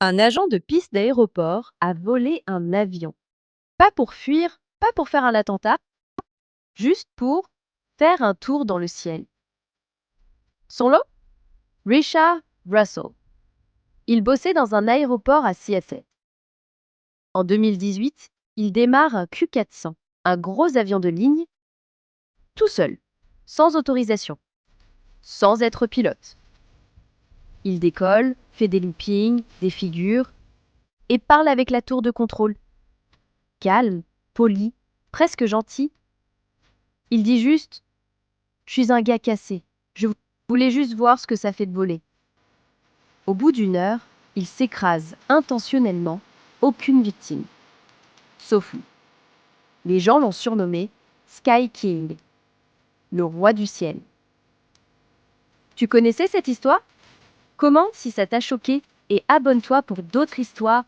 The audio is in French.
Un agent de piste d'aéroport a volé un avion. Pas pour fuir, pas pour faire un attentat, juste pour faire un tour dans le ciel. Son lot? Richard Russell. Il bossait dans un aéroport à Seattle. En 2018, il démarre un Q400, un gros avion de ligne, tout seul, sans autorisation, sans être pilote. Il décolle, fait des loopings, des figures, et parle avec la tour de contrôle. Calme, poli, presque gentil. Il dit juste: je suis un gars cassé. Je voulais juste voir ce que ça fait de voler. Au bout d'une heure, il s'écrase intentionnellement, aucune victime. Sauf lui. Les gens l'ont surnommé Sky King, le roi du ciel. Tu connaissais cette histoire? Commente si ça t'a choqué et abonne-toi pour d'autres histoires